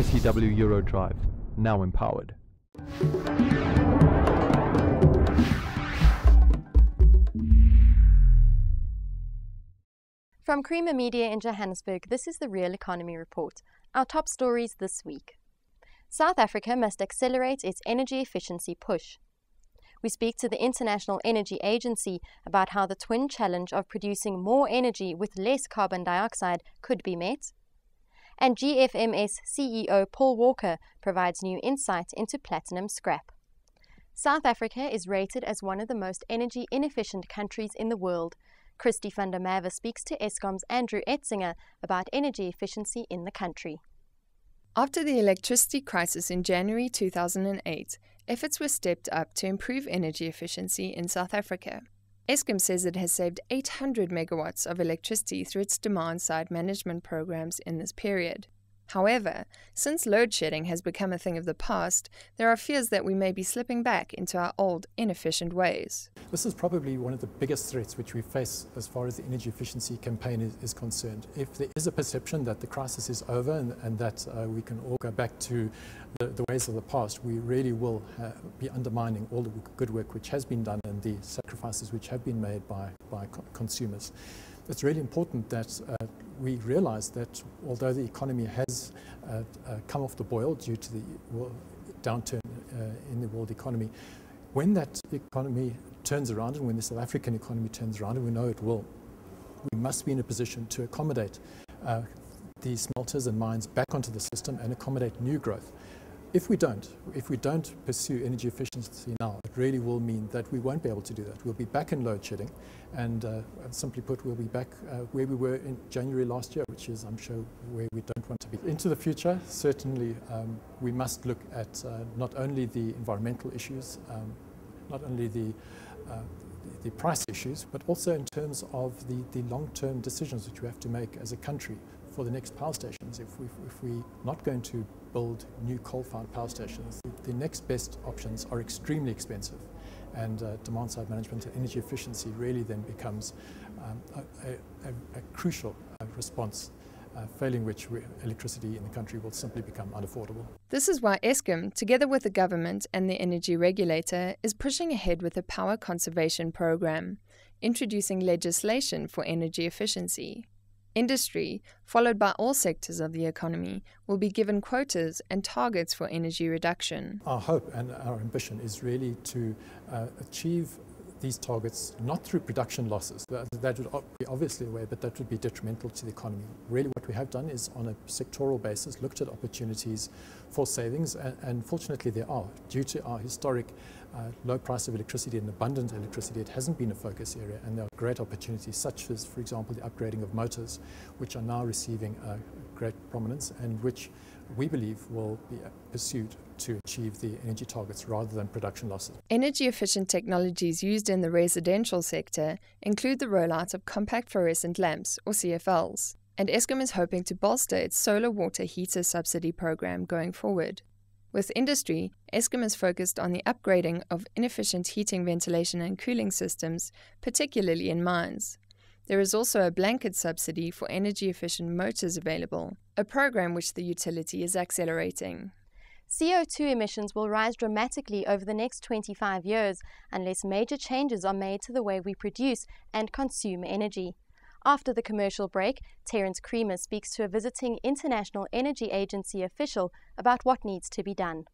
SEW Eurodrive, now empowered. From Creamer Media in Johannesburg, this is the Real Economy Report. Our top stories this week. South Africa must accelerate its energy efficiency push. We speak to the International Energy Agency about how the twin challenge of producing more energy with less carbon dioxide could be met. And GFMS CEO Paul Walker provides new insight into platinum scrap. South Africa is rated as one of the most energy inefficient countries in the world. Christy van der Merwe speaks to Eskom's Andrew Etzinger about energy efficiency in the country. After the electricity crisis in January 2008, efforts were stepped up to improve energy efficiency in South Africa. Eskom says it has saved 800 megawatts of electricity through its demand-side management programs in this period. However, since load shedding has become a thing of the past, there are fears that we may be slipping back into our old, inefficient ways. This is probably one of the biggest threats which we face as far as the energy efficiency campaign is concerned. If there is a perception that the crisis is over and that we can all go back to the ways of the past, we really will be undermining all the good work which has been done and the sacrifices which have been made by consumers. It's really important that we realize that although the economy has come off the boil due to the downturn in the world economy, when that economy turns around and when the South African economy turns around, and we know it will, we must be in a position to accommodate these smelters and mines back onto the system and accommodate new growth. If we don't pursue energy efficiency now, it really will mean that we won't be able to do that. We'll be back in load shedding, and simply put, we'll be back where we were in January last year, which is, I'm sure, where we don't want to be. Into the future, certainly we must look at not only the environmental issues, not only the price issues, but also in terms of the long-term decisions which we have to make as a country for the next power stations. If we're not going to build new coal-fired power stations, the next best options are extremely expensive, and demand-side management and energy efficiency really then becomes a crucial response, failing which electricity in the country will simply become unaffordable. This is why Eskom, together with the government and the energy regulator, is pushing ahead with a power conservation program, introducing legislation for energy efficiency. Industry, followed by all sectors of the economy, will be given quotas and targets for energy reduction. Our hope and our ambition is really to achieve these targets not through production losses. That would be obviously a way, but that would be detrimental to the economy. Really what we have done is on a sectoral basis looked at opportunities for savings, and fortunately there are. Due to our historic low price of electricity and abundant electricity, it hasn't been a focus area, and there are great opportunities such as, for example, the upgrading of motors, which are now receiving great prominence and which we believe will be pursued to achieve the energy targets rather than production losses. Energy-efficient technologies used in the residential sector include the rollout of compact fluorescent lamps, or CFLs, and Eskom is hoping to bolster its solar water heater subsidy program going forward. With industry, Eskom is focused on the upgrading of inefficient heating, ventilation and cooling systems, particularly in mines. There is also a blanket subsidy for energy-efficient motors available, a program which the utility is accelerating. CO2 emissions will rise dramatically over the next 25 years unless major changes are made to the way we produce and consume energy. After the commercial break, Terence Creamer speaks to a visiting International Energy Agency official about what needs to be done.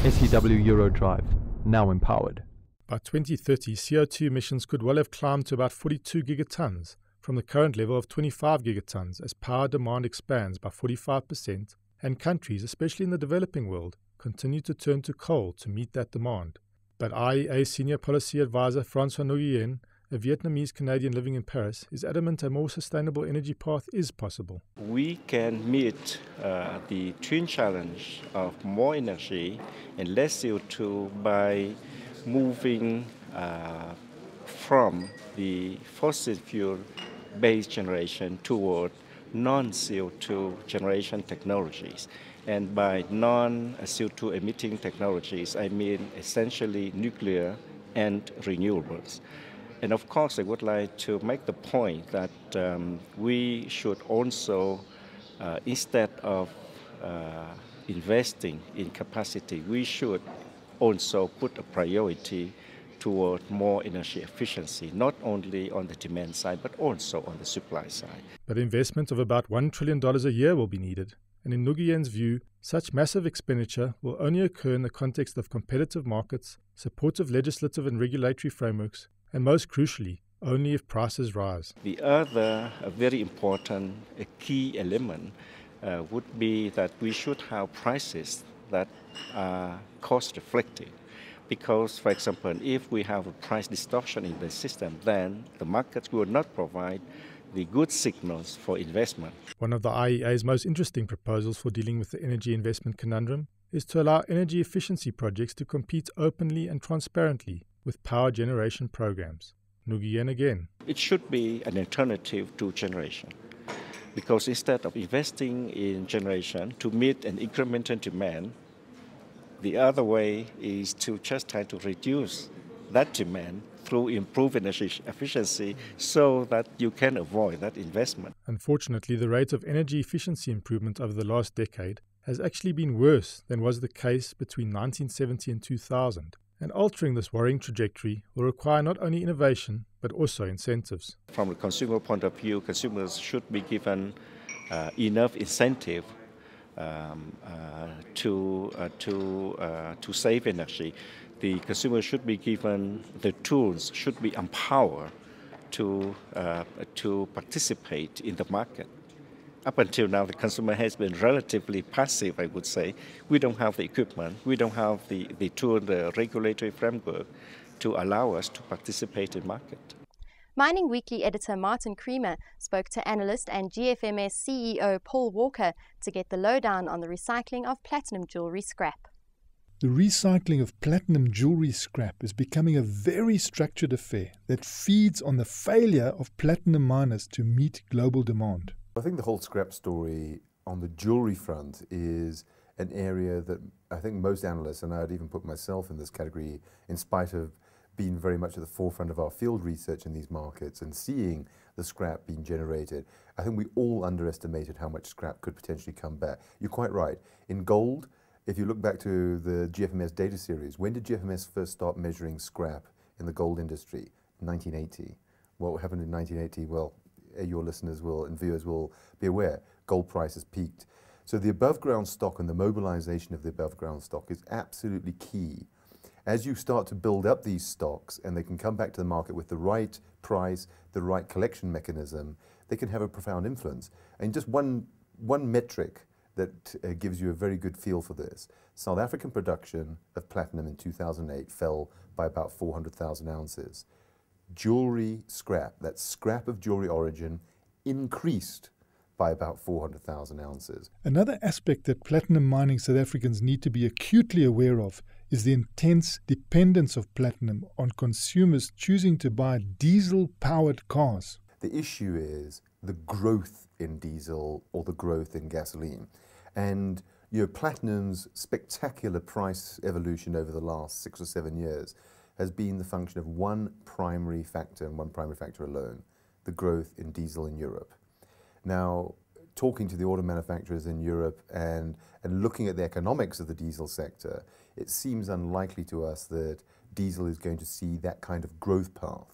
SEW Eurodrive, now empowered. By 2030, CO2 emissions could well have climbed to about 42 gigatons, from the current level of 25 gigatons as power demand expands by 45% and countries, especially in the developing world, continue to turn to coal to meet that demand. But IEA Senior Policy Advisor Francois Nguyen, a Vietnamese Canadian living in Paris, is adamant a more sustainable energy path is possible. We can meet the twin challenge of more energy and less CO2 by moving from the fossil fuel-based generation toward non-CO2 generation technologies. And by non-CO2 emitting technologies, I mean essentially nuclear and renewables. And of course, I would like to make the point that we should also, instead of investing in capacity, we should also put a priority toward more energy efficiency, not only on the demand side, but also on the supply side. But investment of about $1 trillion a year will be needed. And in Nguyen's view, such massive expenditure will only occur in the context of competitive markets, supportive legislative and regulatory frameworks, and most crucially, only if prices rise. The other very important key element would be that we should have prices that are cost reflective. Because, for example, if we have a price distortion in the system, then the markets will not provide the good signals for investment. One of the IEA's most interesting proposals for dealing with the energy investment conundrum is to allow energy efficiency projects to compete openly and transparently with power generation programs. Nguyen again. It should be an alternative to generation. Because instead of investing in generation to meet an incremental demand, the other way is to just try to reduce that demand through improved energy efficiency so that you can avoid that investment. Unfortunately, the rate of energy efficiency improvement over the last decade has actually been worse than was the case between 1970 and 2000. And altering this worrying trajectory will require not only innovation, but also incentives. From a consumer point of view, consumers should be given enough incentive to save energy. The consumer should be given the tools, should be empowered to participate in the market. Up until now, the consumer has been relatively passive, I would say. We don't have the equipment, we don't have the tool, the regulatory framework to allow us to participate in market. Mining Weekly editor Martin Creamer spoke to analyst and GFMS CEO Paul Walker to get the lowdown on the recycling of platinum jewellery scrap. The recycling of platinum jewellery scrap is becoming a very structured affair that feeds on the failure of platinum miners to meet global demand. I think the whole scrap story on the jewellery front is an area that I think most analysts, and I'd even put myself in this category, in spite of being very much at the forefront of our field research in these markets and seeing the scrap being generated, I think we all underestimated how much scrap could potentially come back. You're quite right. In gold, if you look back to the GFMS data series, when did GFMS first start measuring scrap in the gold industry? 1980. What happened in 1980? Well, your listeners will and viewers will be aware, gold prices peaked. So the above ground stock and the mobilization of the above ground stock is absolutely key. As you start to build up these stocks and they can come back to the market with the right price, the right collection mechanism, they can have a profound influence. And just one metric that gives you a very good feel for this. South African production of platinum in 2008 fell by about 400,000 ounces. Jewelry scrap, that scrap of jewelry origin, increased by about 400,000 ounces. Another aspect that platinum mining South Africans need to be acutely aware of is the intense dependence of platinum on consumers choosing to buy diesel-powered cars. The issue is the growth in diesel or the growth in gasoline. And platinum's spectacular price evolution over the last 6 or 7 years has been the function of one primary factor and one primary factor alone, the growth in diesel in Europe. Now, talking to the auto manufacturers in Europe and looking at the economics of the diesel sector, it seems unlikely to us that diesel is going to see that kind of growth path.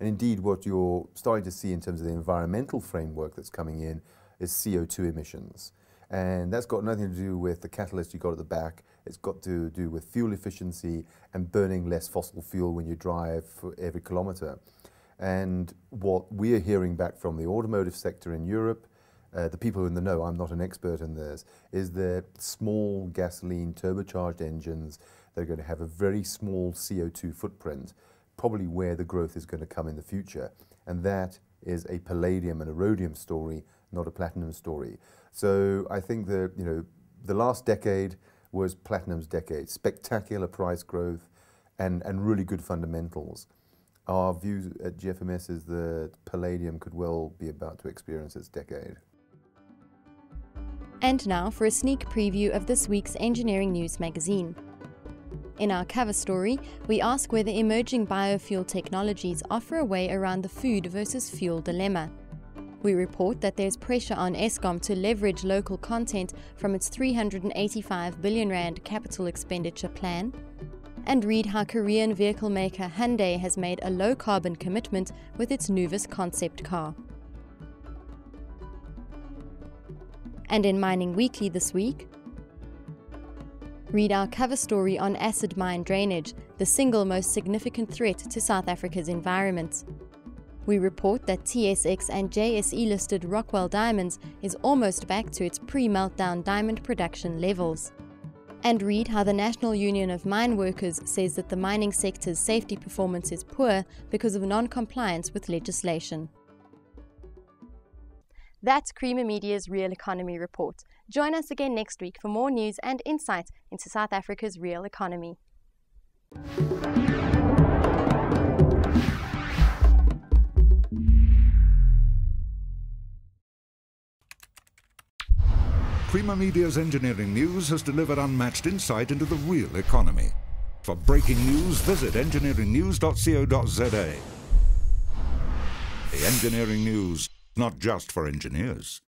And indeed, what you're starting to see in terms of the environmental framework that's coming in is CO2 emissions. And that's got nothing to do with the catalyst you got at the back. It's got to do with fuel efficiency and burning less fossil fuel when you drive for every kilometre. And what we're hearing back from the automotive sector in Europe, the people in the know, I'm not an expert in this, is that small gasoline turbocharged engines that are going to have a very small CO2 footprint, probably where the growth is going to come in the future. And that is a palladium and a rhodium story, not a platinum story. So I think that, the last decade was platinum's decade. Spectacular price growth and really good fundamentals. Our view at GFMS is that palladium could well be about to experience its decade. And now for a sneak preview of this week's Engineering News magazine. In our cover story, we ask whether emerging biofuel technologies offer a way around the food versus fuel dilemma. We report that there's pressure on Eskom to leverage local content from its 385 billion rand capital expenditure plan, and read how Korean vehicle maker Hyundai has made a low-carbon commitment with its Nuvis concept car. And in Mining Weekly this week, read our cover story on acid mine drainage, the single most significant threat to South Africa's environment. We report that TSX and JSE-listed Rockwell Diamonds is almost back to its pre-meltdown diamond production levels. And read how the National Union of Mine Workers says that the mining sector's safety performance is poor because of non-compliance with legislation. That's Creamer Media's Real Economy Report. Join us again next week for more news and insight into South Africa's real economy. Creamer Media's Engineering News has delivered unmatched insight into the real economy. For breaking news, visit engineeringnews.co.za. The Engineering News, not just for engineers.